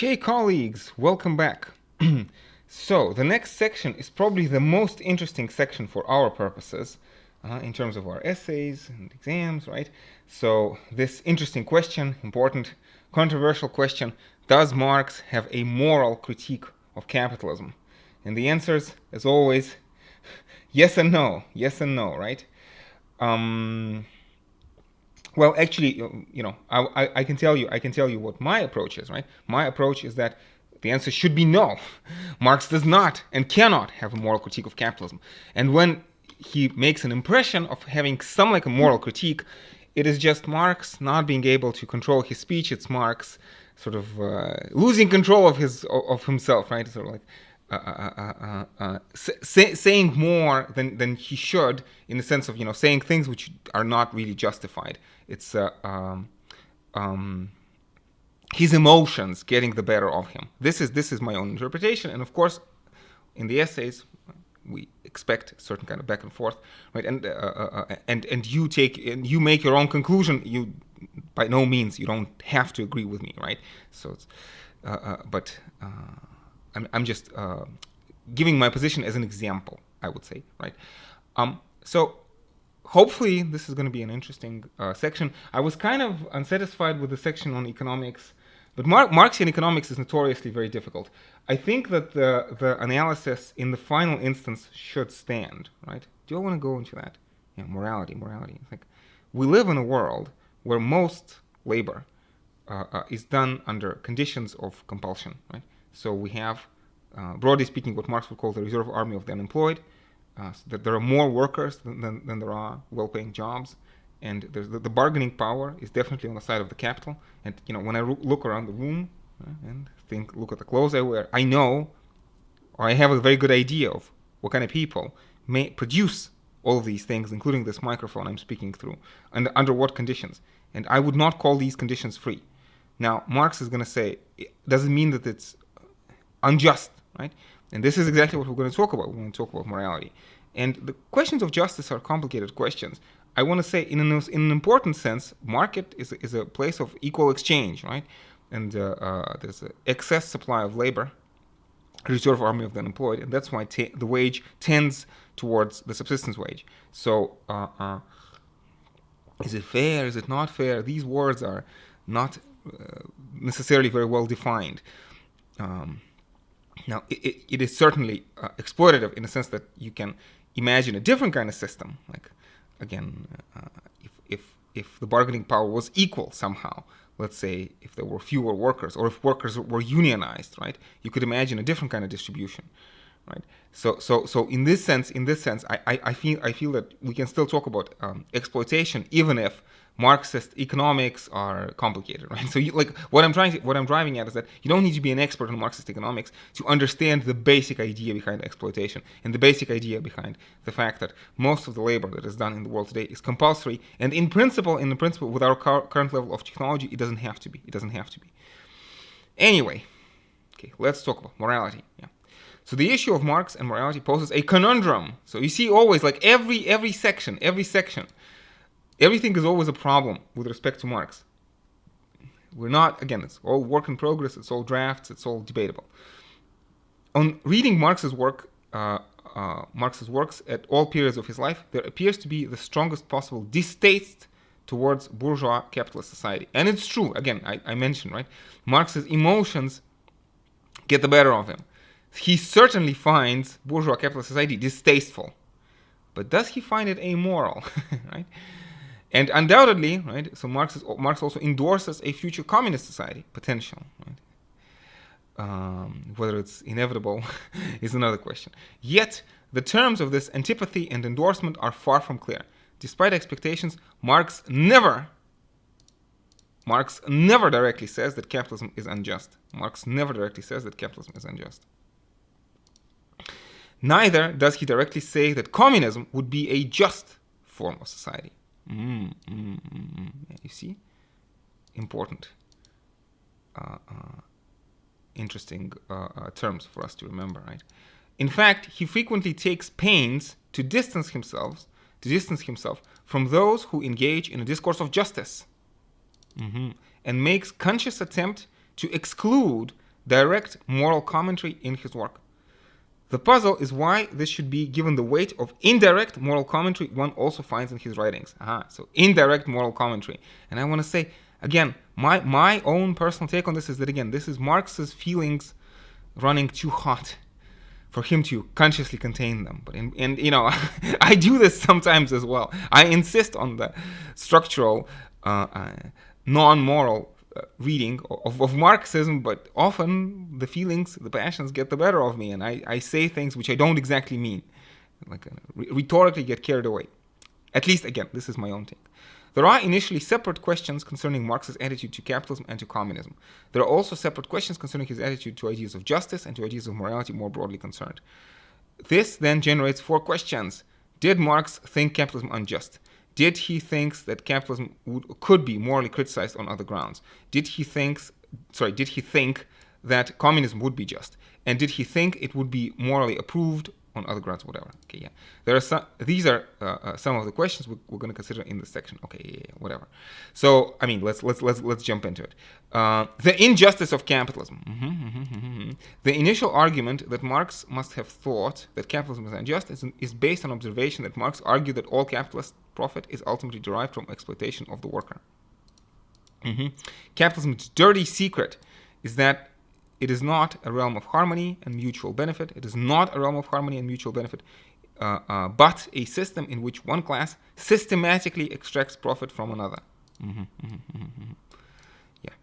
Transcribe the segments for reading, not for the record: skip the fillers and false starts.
Okay, colleagues, welcome back. So, the next section is probably the most interesting section for our purposes in terms of our essays and exams, right? So, this interesting question, important, controversial question, does Marx have a moral critique of capitalism? And the answers, as always, yes and no, right? Well, actually, I can tell you what my approach is, right? My approach is that the answer should be no. Marx does not and cannot have a moral critique of capitalism. And when he makes an impression of having some like a moral critique, it is just Marx not being able to control his speech. It's Marx sort of losing control of himself, right? Sort of like saying more than he should, in the sense of saying things which are not really justified. It's his emotions getting the better of him. This is my own interpretation, and of course, in the essays, we expect a certain kind of back and forth, right? And you make your own conclusion. You by no means you don't have to agree with me, right? So, I'm just giving my position as an example, I would say, right? So hopefully this is going to be an interesting section. I was kind of unsatisfied with the section on economics, but Marxian economics is notoriously very difficult. I think that the analysis in the final instance should stand, right? Do you all want to go into that? Yeah, morality. It's like, we live in a world where most labor is done under conditions of compulsion, right? So we have, broadly speaking, what Marx would call the reserve army of the unemployed, so that there are more workers than there are well-paying jobs, and the bargaining power is definitely on the side of the capital. And when I look around the room and look at the clothes I wear, I know, or I have a very good idea of what kind of people may produce all of these things, including this microphone I'm speaking through, and under what conditions. And I would not call these conditions free. Now, Marx is going to say, it doesn't mean that it's unjust, right? And this is exactly what we're going to talk about when we talk about morality. And the questions of justice are complicated questions. I want to say, in an important sense, market is a place of equal exchange, right? And there's an excess supply of labor, reserve army of the unemployed, and that's why the wage tends towards the subsistence wage. So, is it fair? Is it not fair? These words are not necessarily very well defined. Now, it is certainly exploitative in the sense that you can imagine a different kind of system. Like, again, if the bargaining power was equal somehow, let's say if there were fewer workers, or if workers were unionized, right? You could imagine a different kind of distribution, right? So in this sense, I feel that we can still talk about exploitation, even if Marxist economics are complicated, right? So what I'm driving at is that you don't need to be an expert in Marxist economics to understand the basic idea behind exploitation, and the basic idea behind the fact that most of the labor that is done in the world today is compulsory, and in principle, with our current level of technology, it doesn't have to be. Anyway, okay, let's talk about morality. Yeah. So the issue of Marx and morality poses a conundrum. So you see, always, like every section, everything is always a problem with respect to Marx. We're not, again, it's all work in progress, it's all drafts, it's all debatable. On reading Marx's works at all periods of his life, there appears to be the strongest possible distaste towards bourgeois capitalist society. And it's true, again, I mentioned, right? Marx's emotions get the better of him. He certainly finds bourgeois capitalist society distasteful. But does he find it amoral, right? And undoubtedly, right, so Marx also endorses a future communist society, potential, right? Whether it's inevitable is another question. Yet, the terms of this antipathy and endorsement are far from clear. Despite expectations, Marx never directly says that capitalism is unjust. Neither does he directly say that communism would be a just form of society. You see? Important. Interesting terms for us to remember, right? In fact, he frequently takes pains to distance himself from those who engage in a discourse of justice, and makes conscious attempt to exclude direct moral commentary in his work. The puzzle is why this should be given the weight of indirect moral commentary one also finds in his writings. So indirect moral commentary. And I want to say, again, my own personal take on this is that, again, this is Marx's feelings running too hot for him to consciously contain them. But and you know, I do this sometimes as well. I insist on the structural, non-moral reading of Marxism, but often the feelings, the passions get the better of me, and I say things which I don't exactly mean, like rhetorically get carried away. At least, again, this is my own take. There are initially separate questions concerning Marx's attitude to capitalism and to communism. There are also separate questions concerning his attitude to ideas of justice and to ideas of morality more broadly concerned. This then generates 4 questions. Did Marx think capitalism unjust? Did he think that capitalism could be morally criticized on other grounds? Did he think that communism would be just? And did he think it would be morally approved on other grounds, whatever? Okay, yeah. There are some. These are some of the questions we're going to consider in this section. Okay, yeah, whatever. So, I mean, let's jump into it. The injustice of capitalism. The initial argument that Marx must have thought that capitalism is unjust is based on observation that Marx argued that all capitalist profit is ultimately derived from exploitation of the worker. Capitalism's dirty secret is that it is not a realm of harmony and mutual benefit. It is not a realm of harmony and mutual benefit, but a system in which one class systematically extracts profit from another. Yeah.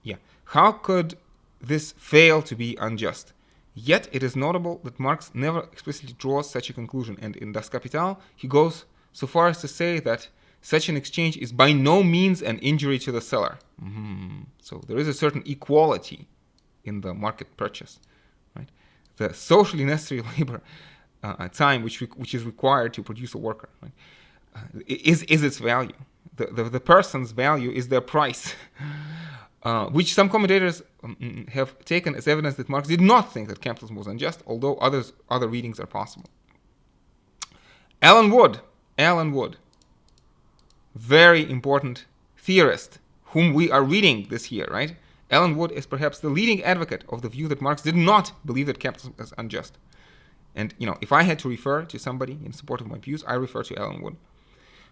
Yeah. How could this fail to be unjust? Yet it is notable that Marx never explicitly draws such a conclusion, and in Das Kapital he goes so far as to say that such an exchange is by no means an injury to the seller. So there is a certain equality in the market purchase, right? The socially necessary labor time which is required to produce a worker, right, is its value. The person's value is their price, which some commentators have taken as evidence that Marx did not think that capitalism was unjust, although other readings are possible. Alan Wood, very important theorist, whom we are reading this year, right? Alan Wood is perhaps the leading advocate of the view that Marx did not believe that capitalism is unjust. And, you know, if I had to refer to somebody in support of my views, I refer to Alan Wood.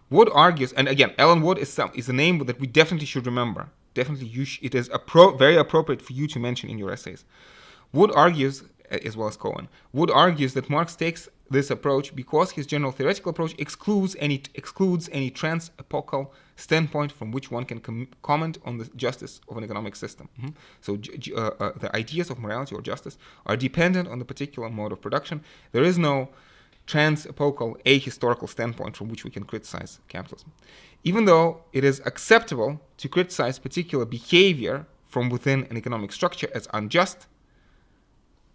Wood argues, and again, Alan Wood is a name that we definitely should remember. Definitely, it is very appropriate for you to mention in your essays. Wood argues, as well as Cohen, Wood argues that Marx takes this approach because his general theoretical approach excludes any trans-epochal standpoint from which one can comment on the justice of an economic system. So the ideas of morality or justice are dependent on the particular mode of production. There is no trans-epochal ahistorical standpoint from which we can criticize capitalism. Even though it is acceptable to criticize particular behavior from within an economic structure as unjust,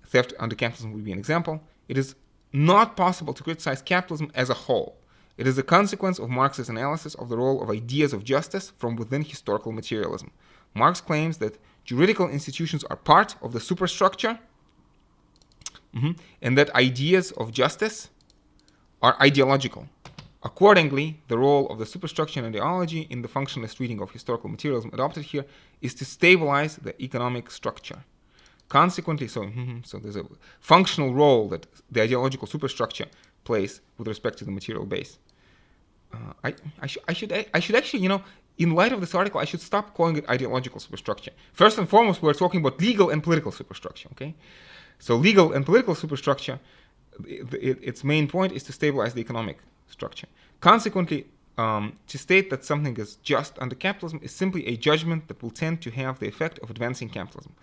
theft under capitalism would be an example, it is not possible to criticize capitalism as a whole. It is a consequence of Marx's analysis of the role of ideas of justice from within historical materialism. Marx claims that juridical institutions are part of the superstructure, and that ideas of justice are ideological. Accordingly, the role of the superstructure and ideology in the functionalist reading of historical materialism adopted here is to stabilize the economic structure. Consequently, so there's a functional role that the ideological superstructure plays with respect to the material base. I should actually, you know, in light of this article, I should stop calling it ideological superstructure. First and foremost, we're talking about legal and political superstructure, okay? So legal and political superstructure, its main point is to stabilize the economic structure. Consequently, to state that something is just under capitalism is simply a judgment that will tend to have the effect of advancing capitalism.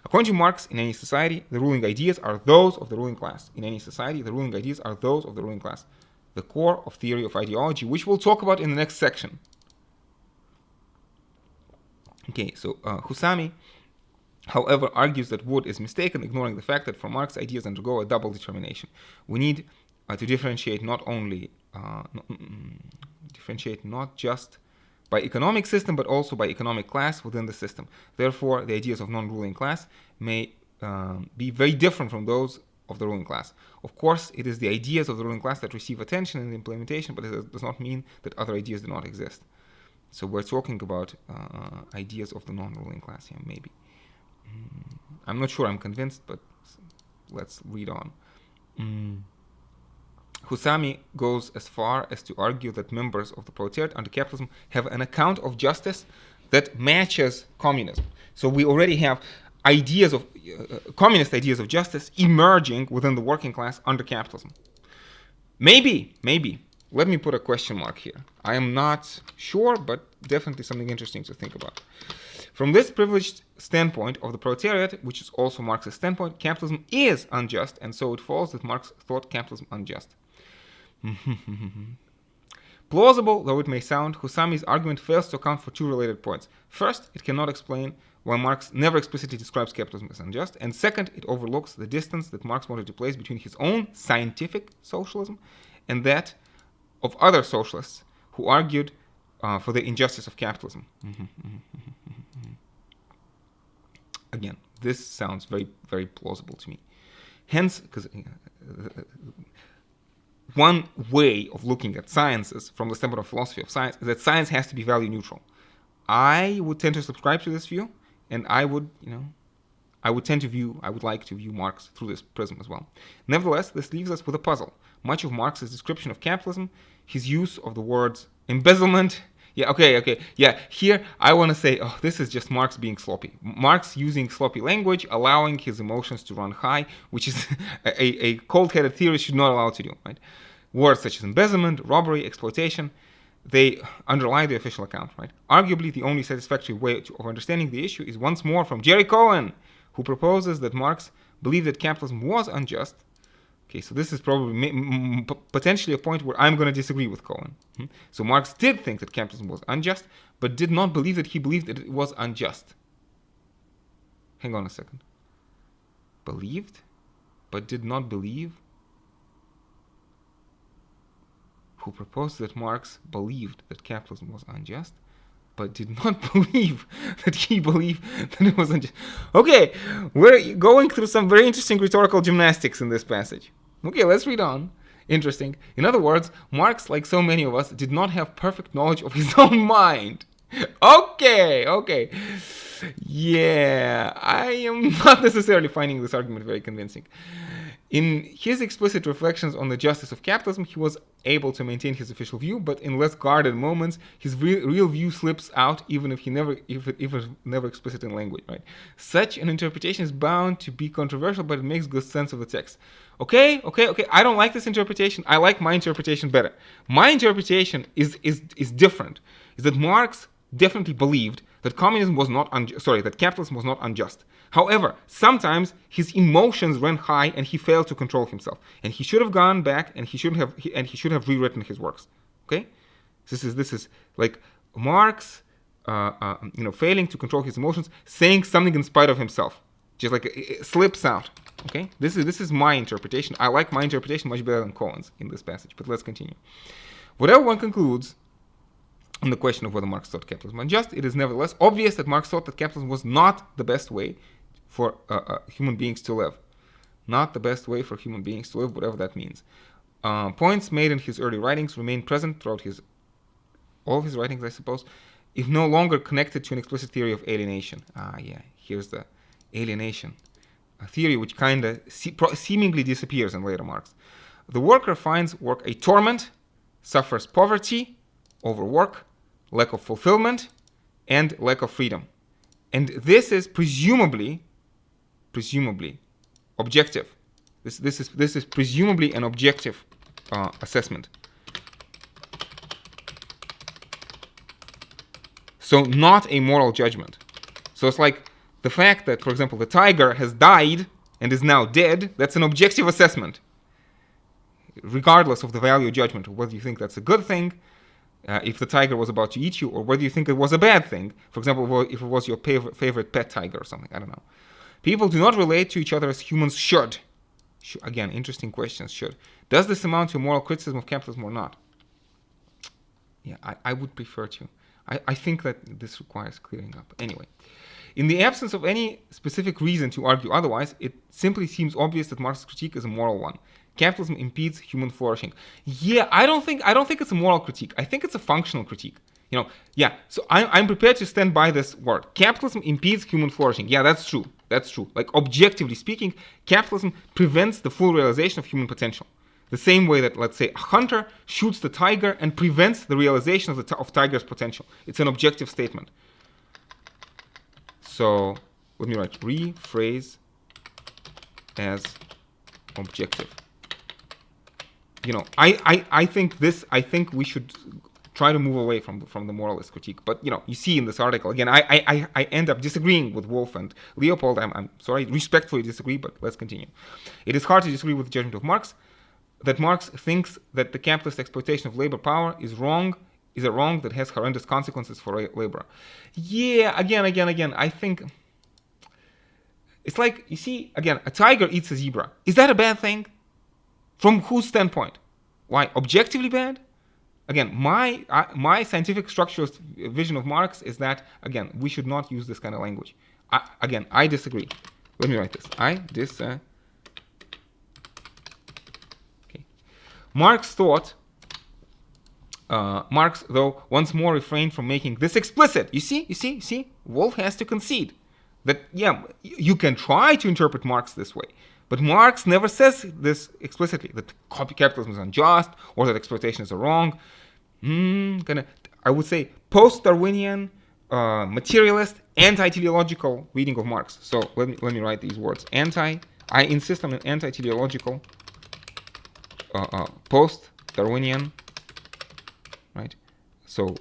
According to Marx, in any society, the ruling ideas are those of the ruling class. In any society, the ruling ideas are those of the ruling class. The core of theory of ideology, which we'll talk about in the next section. Okay, so Husami, however, argues that Wood is mistaken, ignoring the fact that for Marx, ideas undergo a double determination. We need to differentiate not just by economic system, but also by economic class within the system. Therefore, the ideas of non-ruling class may be very different from those of the ruling class. Of course, it is the ideas of the ruling class that receive attention in the implementation, but it does not mean that other ideas do not exist. So we're talking about ideas of the non-ruling class here, maybe. I'm not sure I'm convinced, but let's read on. Husami goes as far as to argue that members of the proletariat under capitalism have an account of justice that matches communism. So we already have ideas of communist ideas of justice emerging within the working class under capitalism. Maybe. Let me put a question mark here. I am not sure, but definitely something interesting to think about. From this privileged standpoint of the proletariat, which is also Marx's standpoint, capitalism is unjust, and so it follows that Marx thought capitalism unjust. Plausible though it may sound, Husami's argument fails to account for two related points. First, it cannot explain why Marx never explicitly describes capitalism as unjust, and second, it overlooks the distance that Marx wanted to place between his own scientific socialism and that of other socialists who argued for the injustice of capitalism. Again, this sounds very, very plausible to me. Hence, because one way of looking at sciences from the standpoint of philosophy of science is that science has to be value neutral. I would tend to subscribe to this view, and I would like to view Marx through this prism as well. Nevertheless, this leaves us with a puzzle. Much of Marx's description of capitalism, his use of the words embezzlement. Here I want to say, this is just Marx being sloppy. Marx using sloppy language, allowing his emotions to run high, which is a cold-headed theorist should not allow to do, right? Words such as embezzlement, robbery, exploitation, they underlie the official account, right? Arguably, the only satisfactory way of understanding the issue is once more from Jerry Cohen, who proposes that Marx believed that capitalism was unjust. Okay, so this is probably potentially a point where I'm going to disagree with Cohen. So Marx did think that capitalism was unjust, but did not believe that he believed that it was unjust. Hang on a second. Believed, but did not believe? Who proposed that Marx believed that capitalism was unjust, but did not believe that he believed that it was unjust. Okay, we're going through some very interesting rhetorical gymnastics in this passage. Okay, let's read on. Interesting. In other words, Marx, like so many of us, did not have perfect knowledge of his own mind. Okay. Yeah, I am not necessarily finding this argument very convincing. In his explicit reflections on the justice of capitalism, he was able to maintain his official view, but in less guarded moments, his real view slips out, even if it was never explicit in language. Right? Such an interpretation is bound to be controversial, but it makes good sense of the text. Okay. I don't like this interpretation. I like my interpretation better. My interpretation is different. Is that Marx definitely believed that capitalism was not unjust. However, sometimes his emotions ran high and he failed to control himself, and he should have gone back and he should have rewritten his works. Okay, this is like Marx, failing to control his emotions, saying something in spite of himself, just like it slips out. Okay, this is my interpretation. I like my interpretation much better than Cohen's in this passage. But let's continue. Whatever one concludes on the question of whether Marx thought capitalism unjust, it is nevertheless obvious that Marx thought that capitalism was not the best way for human beings to live. Not the best way for human beings to live, whatever that means. Points made in his early writings remain present throughout all of his writings, I suppose, if no longer connected to an explicit theory of alienation. Here's the alienation, a theory which kind of seemingly disappears in later Marx. The worker finds work a torment, suffers poverty, overwork, lack of fulfillment, and lack of freedom. And this is presumably objective. This is presumably an objective assessment. So not a moral judgment. So it's like the fact that, for example, the tiger has died and is now dead, that's an objective assessment, regardless of the value judgment of whether you think that's a good thing, if the tiger was about to eat you, or whether you think it was a bad thing. For example, if it was your favorite pet tiger or something, I don't know. People do not relate to each other as humans should. Again, interesting questions, should. Does this amount to a moral criticism of capitalism or not? Yeah, I would prefer to. I think that this requires clearing up. Anyway, In the absence of any specific reason to argue otherwise, it simply seems obvious that Marx's critique is a moral one. Capitalism impedes human flourishing. Yeah, I don't think it's a moral critique. I think it's a functional critique. Yeah. So I'm prepared to stand by this word. Capitalism impedes human flourishing. Yeah, that's true. That's true. Like, objectively speaking, capitalism prevents the full realization of human potential. The same way that, let's say, a hunter shoots the tiger and prevents the realization of tiger's potential. It's an objective statement. So let me write rephrase as objective. I think we should try to move away from the moralist critique. But you see in this article again, I end up disagreeing with Wolff and Leopold. I'm sorry, respectfully disagree, but let's continue. It is hard to disagree with the judgment of Marx, that Marx thinks that the capitalist exploitation of labor power is a wrong that has horrendous consequences for labor. Yeah, again, I think it's like, you see, again, a tiger eats a zebra. Is that a bad thing? From whose standpoint? Why? Objectively bad? Again, my scientific structuralist vision of Marx is that, again, we should not use this kind of language. I disagree. Let me write this. Okay. Marx, though, once more refrained from making this explicit. You see? Wolff has to concede that, yeah, you can try to interpret Marx this way. But Marx never says this explicitly, that capitalism is unjust or that exploitation is wrong. I would say post-Darwinian, materialist, anti-teleological reading of Marx. So let me write these words. I insist on an anti-teleological, post-Darwinian, right? So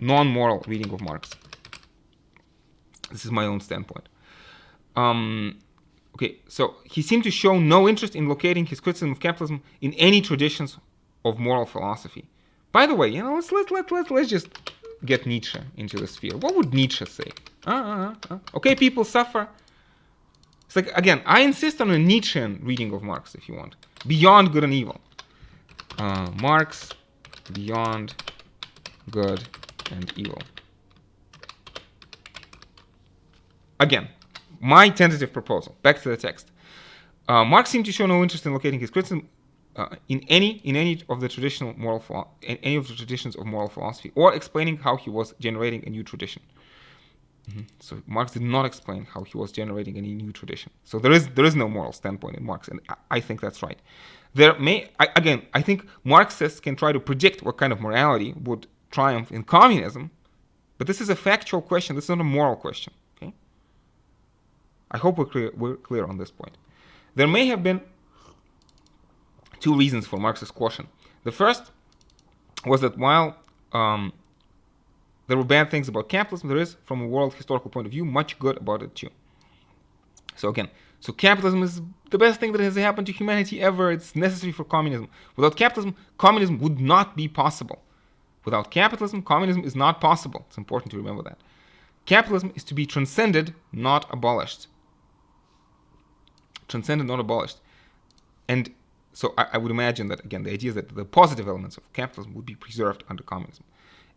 non-moral reading of Marx. This is my own standpoint. Okay, so he seemed to show no interest in locating his criticism of capitalism in any traditions of moral philosophy. By the way, let's just get Nietzsche into the sphere. What would Nietzsche say? Okay, people suffer. It's like, again, I insist on a Nietzschean reading of Marx, if you want. Beyond good and evil. Marx, beyond good and evil. Again, my tentative proposal. Back to the text. Marx seemed to show no interest in locating his criticism in any of the traditions of moral philosophy, or explaining how he was generating a new tradition. So Marx did not explain how he was generating any new tradition. So there is no moral standpoint in Marx, and I think that's right. I think Marxists can try to predict what kind of morality would triumph in communism, but this is a factual question. This is not a moral question. Okay. I hope we're clear on this point. There may have been two reasons for Marx's caution. The first was that while there were bad things about capitalism, there is, from a world historical point of view, much good about it too. So capitalism is the best thing that has happened to humanity ever. It's necessary for communism. Without capitalism, communism would not be possible. Without capitalism, communism is not possible. It's important to remember that. Capitalism is to be transcended, not abolished. Transcended, not abolished. And so I would imagine that, again, the idea is that the positive elements of capitalism would be preserved under communism.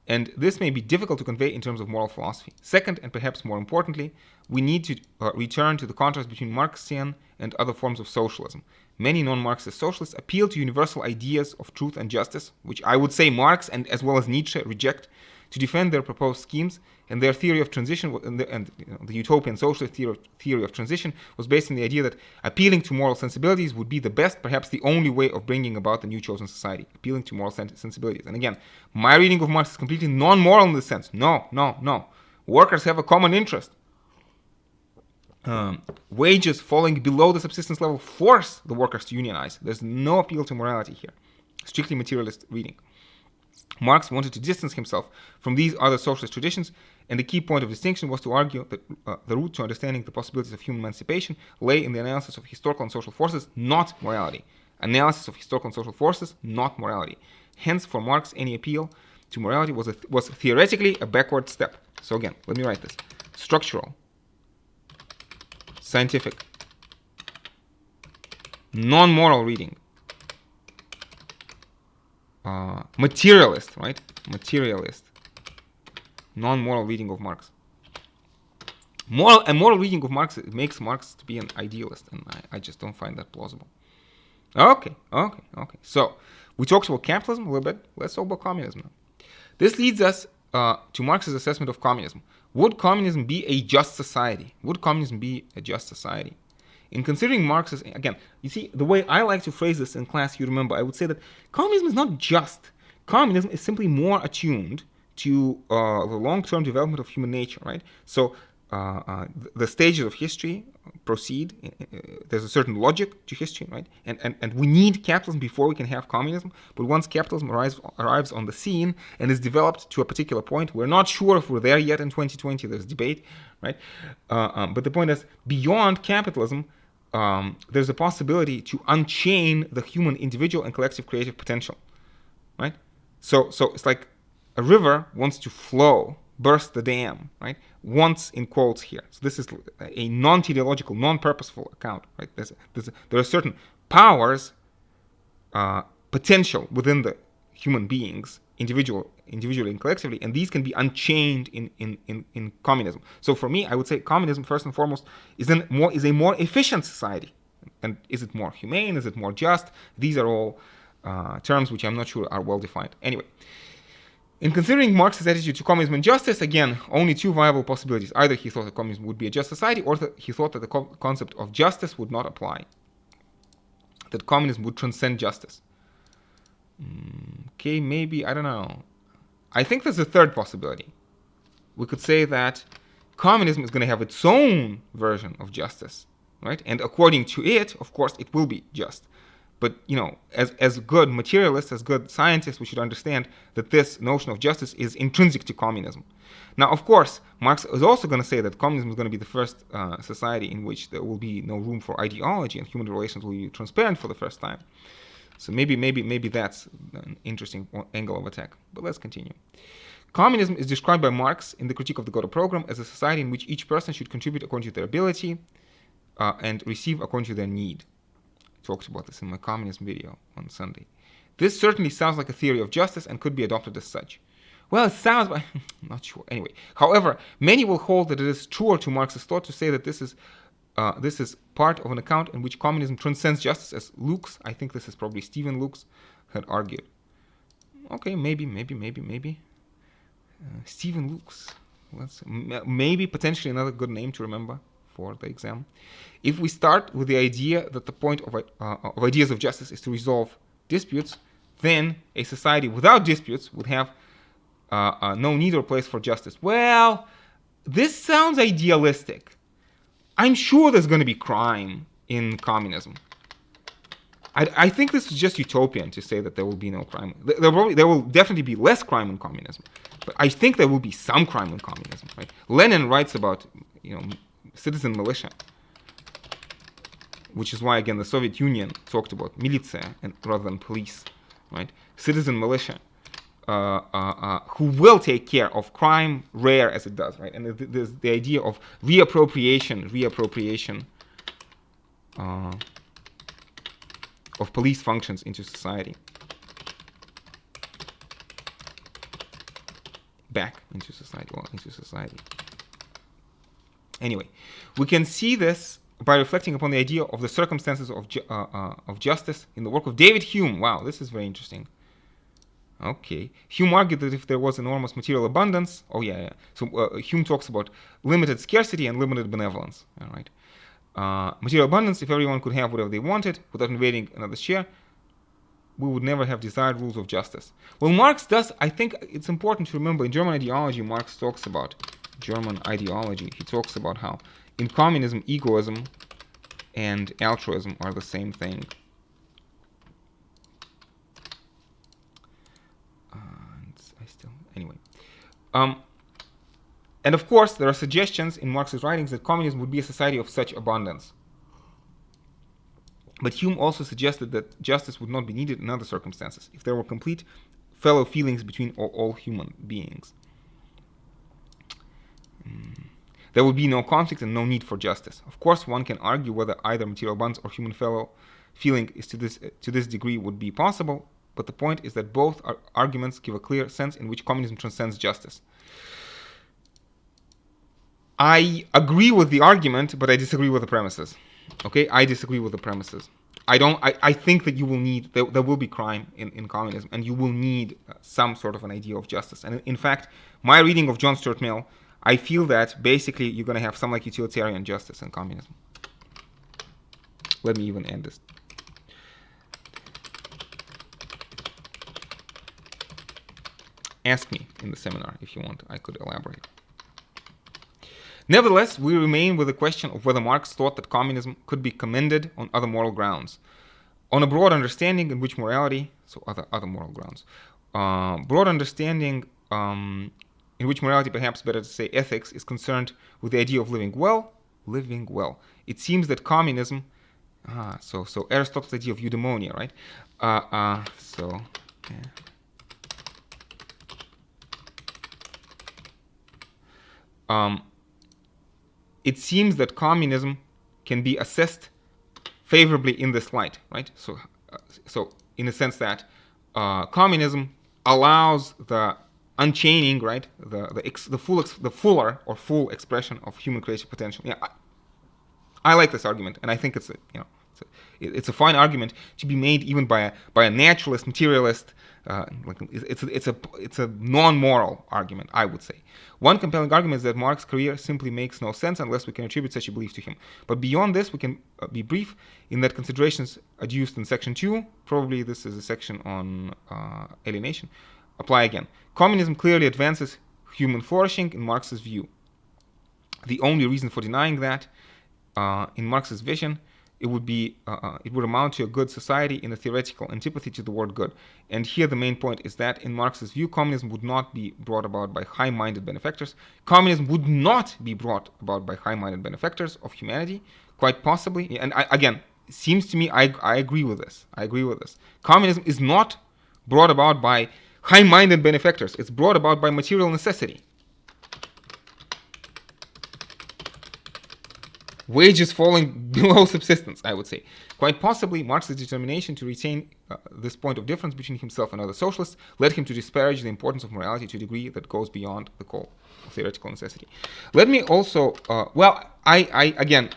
And this may be difficult to convey in terms of moral philosophy. Second, and perhaps more importantly, we need to return to the contrast between Marxian and other forms of socialism. Many non-Marxist socialists appeal to universal ideas of truth and justice, which I would say Marx and as well as Nietzsche reject, to defend their proposed schemes, and their theory of transition and the utopian socialist theory of transition was based on the idea that appealing to moral sensibilities would be the best, perhaps the only way of bringing about the new chosen society. Appealing to moral sensibilities. And again, my reading of Marx is completely non-moral in this sense. No. Workers have a common interest. Wages falling below the subsistence level force the workers to unionize. There's no appeal to morality here. Strictly materialist reading. Marx wanted to distance himself from these other socialist traditions, and the key point of distinction was to argue that the route to understanding the possibilities of human emancipation lay in the analysis of historical and social forces, not morality. Analysis of historical and social forces, not morality. Hence, for Marx, any appeal to morality was theoretically a backward step. So again, let me write this. Structural, scientific, non-moral reading. Materialist, right? Materialist. Non-moral reading of Marx. moral reading of Marx makes Marx to be an idealist, and I just don't find that plausible. Okay. So we talked about capitalism a little bit. Let's talk about communism now. This leads us to Marx's assessment of communism. Would communism be a just society? Would communism be a just society? In considering Marx's, again, you see, the way I like to phrase this in class, you remember, I would say that communism is not just. Communism is simply more attuned to the long-term development of human nature, right? So the stages of history proceed. There's a certain logic to history, right? And we need capitalism before we can have communism. But once capitalism arrives on the scene and is developed to a particular point, we're not sure if we're there yet in 2020. There's debate, right? But the point is, beyond capitalism, there's a possibility to unchain the human individual and collective creative potential, right? So it's like a river wants to flow, burst the dam, right? Once in quotes here. So this is a non-teleological, non-purposeful account, right? There are certain powers, potential within the human beings, individually and collectively, and these can be unchained in communism. So for me, I would say communism, first and foremost, is a more efficient society. And is it more humane? Is it more just? These are all terms which I'm not sure are well defined. Anyway, in considering Marx's attitude to communism and justice, again, only two viable possibilities. Either he thought that communism would be a just society, or that he thought that the concept of justice would not apply, that communism would transcend justice. Okay, maybe, I don't know. I think there's a third possibility. We could say that communism is going to have its own version of justice, right? And according to it, of course, it will be just. But, as good materialists, as good scientists, we should understand that this notion of justice is intrinsic to communism. Now, of course, Marx is also going to say that communism is going to be the first society in which there will be no room for ideology and human relations will be transparent for the first time. So maybe that's an interesting angle of attack. But let's continue. Communism is described by Marx in the Critique of the Gotha Program as a society in which each person should contribute according to their ability and receive according to their need. Talked about this in my communism video on Sunday. This certainly sounds like a theory of justice and could be adopted as such. Well, it sounds, but I'm not sure. Anyway, however, many will hold that it is truer to Marx's thought to say that this is part of an account in which communism transcends justice, as Lukes, I think this is probably Stephen Lukes, had argued. Okay, maybe. Stephen Lukes. Maybe potentially another good name to remember for the exam. If we start with the idea that the point of ideas of justice is to resolve disputes, then a society without disputes would have no need or place for justice. Well, this sounds idealistic. I'm sure there's going to be crime in communism. I think this is just utopian to say that there will be no crime. There will definitely be less crime in communism, but I think there will be some crime in communism. Right? Lenin writes about citizen militia, which is why, again, the Soviet Union talked about militia rather than police, right? Citizen militia, who will take care of crime, rare as it does, right? And there's the idea of reappropriation of police functions into society. Back into society. Anyway, we can see this by reflecting upon the idea of the circumstances of justice in the work of David Hume. Wow, this is very interesting. Okay. Hume argued that if there was enormous material abundance, So Hume talks about limited scarcity and limited benevolence. All right. Material abundance, if everyone could have whatever they wanted without invading another's share, we would never have desired rules of justice. Well, Marx does, I think it's important to remember, in German ideology, Marx talks about He talks about how in communism, egoism and altruism are the same thing. And of course, there are suggestions in Marx's writings that communism would be a society of such abundance. But Hume also suggested that justice would not be needed in other circumstances, if there were complete fellow feelings between all human beings. There would be no conflict and no need for justice. Of course, one can argue whether either material bonds or human fellow feeling is to this degree would be possible, but the point is that both arguments give a clear sense in which communism transcends justice. I agree with the argument, but I disagree with the premises. Okay, I disagree with the premises. I think that you will need, there will be crime in communism, and you will need some sort of an idea of justice. And in fact, my reading of John Stuart Mill, I feel that basically you're going to have some like utilitarian justice in communism. Let me even end this. Ask me in the seminar if you want, I could elaborate. Nevertheless, we remain with the question of whether Marx thought that communism could be commended on other moral grounds. On a broad understanding in which morality, so other moral grounds, broad understanding in which morality, perhaps better to say ethics, is concerned with the idea of living well. It seems that communism, so Aristotle's idea of eudaimonia, right? It seems that communism can be assessed favorably in this light, right? So in the sense that communism allows the unchaining, right, the fuller or full expression of human creative potential. Yeah, I like this argument, and I think it's it's a fine argument to be made even by a naturalist, materialist. It's a non-moral argument, I would say. One compelling argument is that Marx's career simply makes no sense unless we can attribute such a belief to him. But beyond this, we can be brief in that considerations adduced in section 2, probably this is a section on alienation, apply again. Communism clearly advances human flourishing in Marx's view. The only reason for denying that, in Marx's vision, it would amount to a good society in a theoretical antipathy to the word good. And here the main point is that in Marx's view, communism would not be brought about by high-minded benefactors. Communism would not be brought about by high-minded benefactors of humanity, quite possibly. And again, it seems to me I agree with this. Communism is not brought about by high-minded benefactors. It's brought about by material necessity. Wages falling below subsistence, I would say. Quite possibly, Marx's determination to retain this point of difference between himself and other socialists led him to disparage the importance of morality to a degree that goes beyond the call of theoretical necessity. Let me also, I again,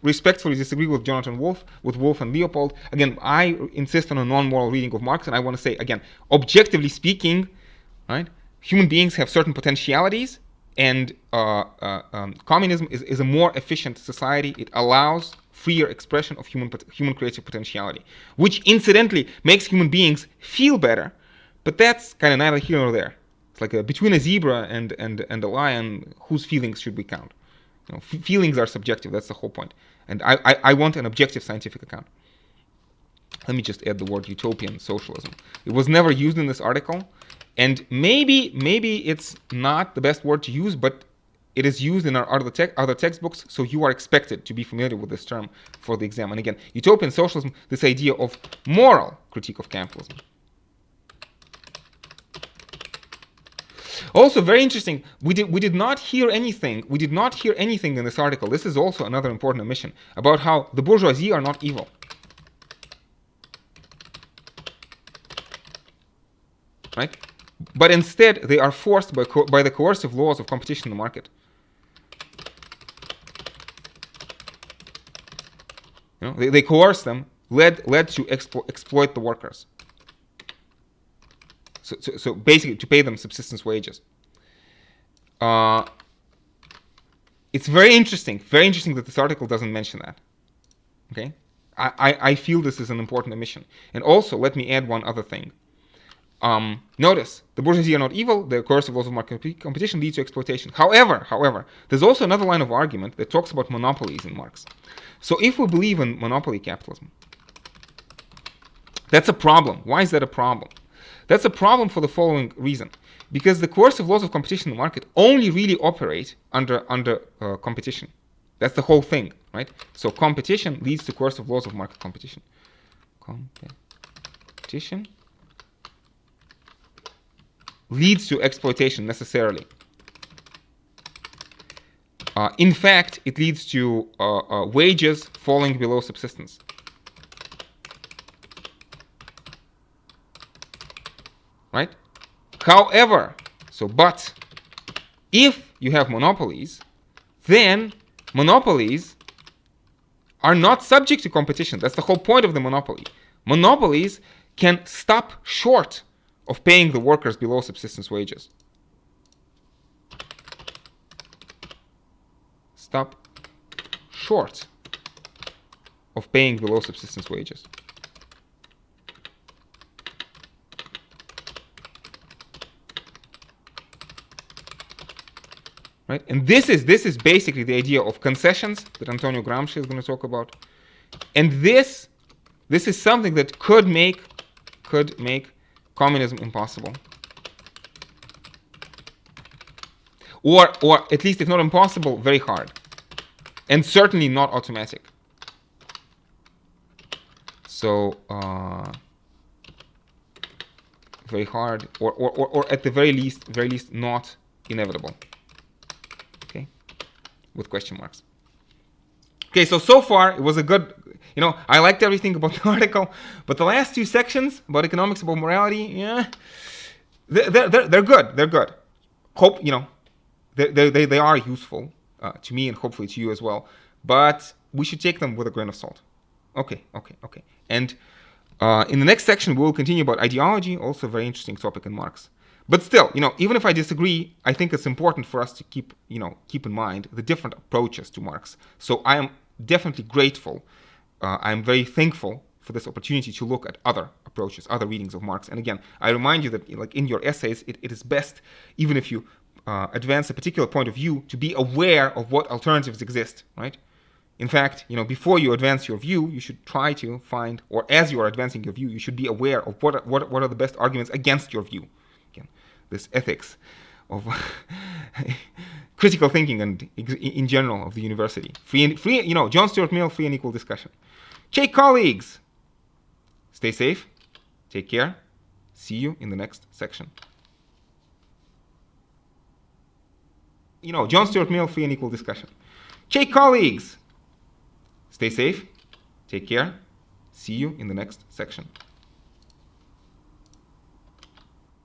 respectfully disagree with Wolff and Leopold. Again, I insist on a non-moral reading of Marx, and I want to say, again, objectively speaking, right, human beings have certain potentialities, and communism is a more efficient society. It allows freer expression of human creative potentiality, which incidentally makes human beings feel better. But that's kind of neither here nor there. It's like between a zebra and a lion, whose feelings should we count? Feelings are subjective. That's the whole point. And I want an objective scientific account. Let me just add the word utopian socialism. It was never used in this article. And maybe it's not the best word to use, but it is used in our other textbooks, so you are expected to be familiar with this term for the exam. And again, utopian socialism, this idea of moral critique of capitalism. Also, very interesting, we did not hear anything in this article. This is also another important omission about how the bourgeoisie are not evil. Right? But instead, they are forced by the coercive laws of competition in the market. They coerce them, led to exploit the workers. So basically, to pay them subsistence wages. It's very interesting that this article doesn't mention that. Okay, I feel this is an important omission. And also, let me add one other thing. Notice, the bourgeoisie are not evil, the coercive laws of market competition lead to exploitation. However, there's also another line of argument that talks about monopolies in Marx. So if we believe in monopoly capitalism, that's a problem. Why is that a problem? That's a problem for the following reason. Because the coercive laws of competition in the market only really operate under competition. That's the whole thing, right? So competition leads to coercive laws of market competition. Competition leads to exploitation necessarily. In fact, it leads to wages falling below subsistence. Right? However, but if you have monopolies, then monopolies are not subject to competition. That's the whole point of the monopoly. Monopolies can stop short of paying the workers below subsistence wages. Stop short of paying below subsistence wages. Right? And this is basically the idea of concessions that Antonio Gramsci is going to talk about. And this is something that could make communism impossible. Or at least if not impossible, very hard. And certainly not automatic. So very hard, or at the very least not inevitable. Okay, with question marks. Okay, so far it was a good, I liked everything about the article, but the last two sections about economics, about morality, yeah, they're good. They're good. Hope, they are useful to me and hopefully to you as well. But we should take them with a grain of salt. Okay. And in the next section, we will continue about ideology, also a very interesting topic in Marx. But still, even if I disagree, I think it's important for us to keep in mind the different approaches to Marx. So I am definitely grateful. I'm very thankful for this opportunity to look at other approaches, other readings of Marx. And again, I remind you that in your essays, it is best, even if you advance a particular point of view, to be aware of what alternatives exist, right? In fact, before you advance your view, you should try to find, or as you are advancing your view, you should be aware of what are the best arguments against your view. Again, this ethics of critical thinking and in general of the university. Free, John Stuart Mill, free and equal discussion. Okay, colleagues, stay safe, take care, see you in the next section. John Stuart Mill, free and equal discussion. Okay, colleagues, stay safe, take care, see you in the next section.